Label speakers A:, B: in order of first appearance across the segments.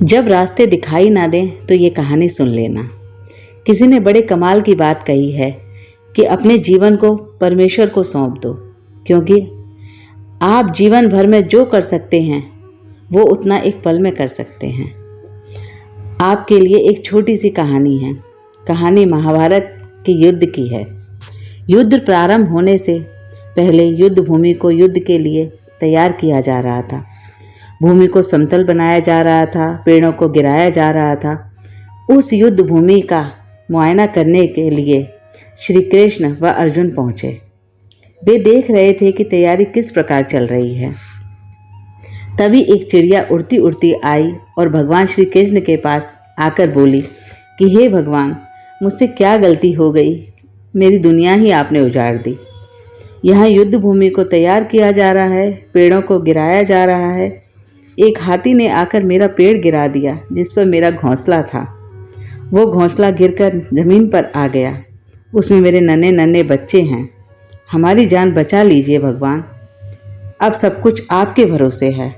A: जब रास्ते दिखाई ना दें तो ये कहानी सुन लेना। किसी ने बड़े कमाल की बात कही है कि अपने जीवन को परमेश्वर को सौंप दो, क्योंकि आप जीवन भर में जो कर सकते हैं वो उतना एक पल में कर सकते हैं। आपके लिए एक छोटी सी कहानी है। कहानी महाभारत के युद्ध की है। युद्ध प्रारंभ होने से पहले युद्ध भूमि को युद्ध के लिए तैयार किया जा रहा था। भूमि को समतल बनाया जा रहा था, पेड़ों को गिराया जा रहा था। उस युद्ध भूमि का मुआयना करने के लिए श्री कृष्ण व अर्जुन पहुँचे। वे देख रहे थे कि तैयारी किस प्रकार चल रही है। तभी एक चिड़िया उड़ती उड़ती आई और भगवान श्री कृष्ण के पास आकर बोली कि हे भगवान, मुझसे क्या गलती हो गई, मेरी दुनिया ही आपने उजाड़ दी। यहाँ युद्ध भूमि को तैयार किया जा रहा है, पेड़ों को गिराया जा रहा है। एक हाथी ने आकर मेरा पेड़ गिरा दिया जिस पर मेरा घोंसला था। वो घोंसला गिरकर जमीन पर आ गया। उसमें मेरे नन्हे नन्हे बच्चे हैं। हमारी जान बचा लीजिए भगवान, अब सब कुछ आपके भरोसे है।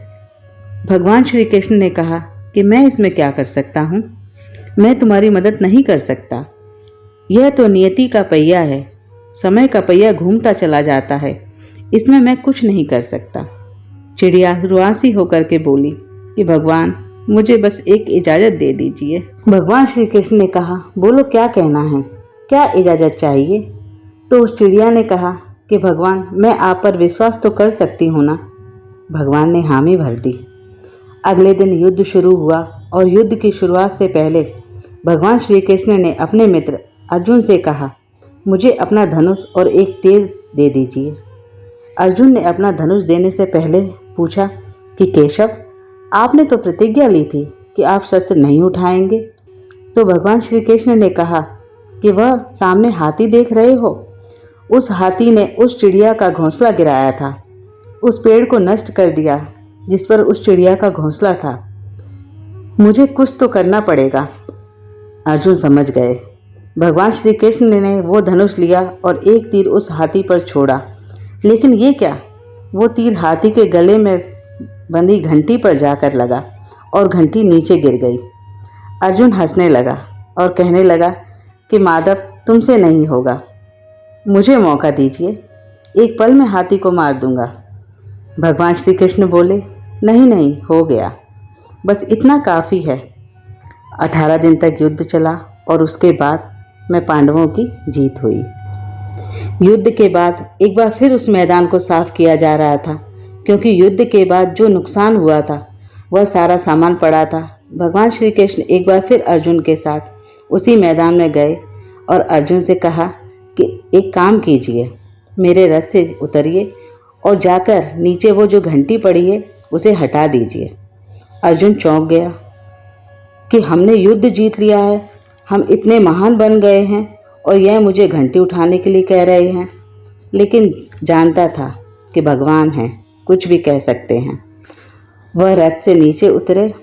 A: भगवान श्री कृष्ण ने कहा कि मैं इसमें क्या कर सकता हूँ, मैं तुम्हारी मदद नहीं कर सकता। यह तो नियति का पहिया है, समय का पहिया घूमता चला जाता है, इसमें मैं कुछ नहीं कर सकता। चिड़िया रुआसी होकर के बोली कि भगवान, मुझे बस एक इजाज़त दे दीजिए। भगवान श्री कृष्ण ने कहा, बोलो क्या कहना है, क्या इजाज़त चाहिए। तो उस चिड़िया ने कहा कि भगवान, मैं आप पर विश्वास तो कर सकती हूँ ना। भगवान ने हामी भर दी। अगले दिन युद्ध शुरू हुआ और युद्ध की शुरुआत से पहले भगवान श्री कृष्ण ने अपने मित्र अर्जुन से कहा, मुझे अपना धनुष और एक तीर दे दीजिए। अर्जुन ने अपना धनुष देने से पहले पूछा कि केशव, आपने तो प्रतिज्ञा ली थी कि आप शस्त्र नहीं उठाएंगे। तो भगवान श्री कृष्ण ने कहा कि वह सामने हाथी देख रहे हो, उस हाथी ने उस चिड़िया का घोंसला गिराया था, उस पेड़ को नष्ट कर दिया जिस पर उस चिड़िया का घोंसला था। मुझे कुछ तो करना पड़ेगा। अर्जुन समझ गए। भगवान श्री कृष्ण ने वो धनुष लिया और एक तीर उस हाथी पर छोड़ा, लेकिन ये क्या, वो तीर हाथी के गले में बंधी घंटी पर जाकर लगा और घंटी नीचे गिर गई। अर्जुन हंसने लगा और कहने लगा कि माधव, तुमसे नहीं होगा, मुझे मौका दीजिए, एक पल में हाथी को मार दूंगा। भगवान श्री कृष्ण बोले, नहीं नहीं, हो गया, बस इतना काफ़ी है। 18 दिन तक युद्ध चला और उसके बाद में पांडवों की जीत हुई। युद्ध के बाद एक बार फिर उस मैदान को साफ किया जा रहा था, क्योंकि युद्ध के बाद जो नुकसान हुआ था वह सारा सामान पड़ा था। भगवान श्री कृष्ण एक बार फिर अर्जुन के साथ उसी मैदान में गए और अर्जुन से कहा कि एक काम कीजिए, मेरे रथ से उतरिए और जाकर नीचे वो जो घंटी पड़ी है उसे हटा दीजिए। अर्जुन चौंक गया कि हमने युद्ध जीत लिया है, हम इतने महान बन गए हैं और यह मुझे घंटी उठाने के लिए कह रहे हैं। लेकिन जानता था कि भगवान हैं, कुछ भी कह सकते हैं। वह रथ से नीचे उतरे,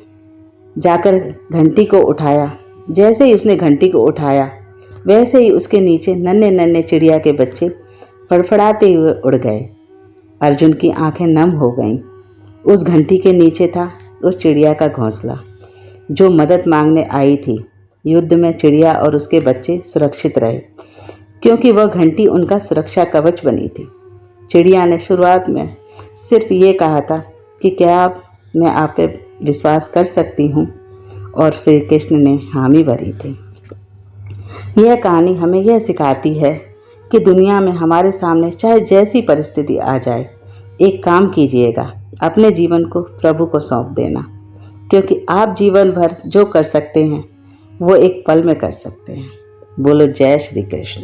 A: जाकर घंटी को उठाया। जैसे ही उसने घंटी को उठाया वैसे ही उसके नीचे नन्हे नन्हे चिड़िया के बच्चे फड़फड़ाते हुए उड़ गए। अर्जुन की आंखें नम हो गईं। उस घंटी के नीचे था उस चिड़िया का घोंसला जो मदद मांगने आई थी। युद्ध में चिड़िया और उसके बच्चे सुरक्षित रहे, क्योंकि वह घंटी उनका सुरक्षा कवच बनी थी। चिड़िया ने शुरुआत में सिर्फ ये कहा था कि क्या मैं आप पे विश्वास कर सकती हूँ, और श्री कृष्ण ने हामी भरी थी। यह कहानी हमें यह सिखाती है कि दुनिया में हमारे सामने चाहे जैसी परिस्थिति आ जाए, एक काम कीजिएगा, अपने जीवन को प्रभु को सौंप देना, क्योंकि आप जीवन भर जो कर सकते हैं वो एक पल में कर सकते हैं। बोलो जय श्री कृष्ण।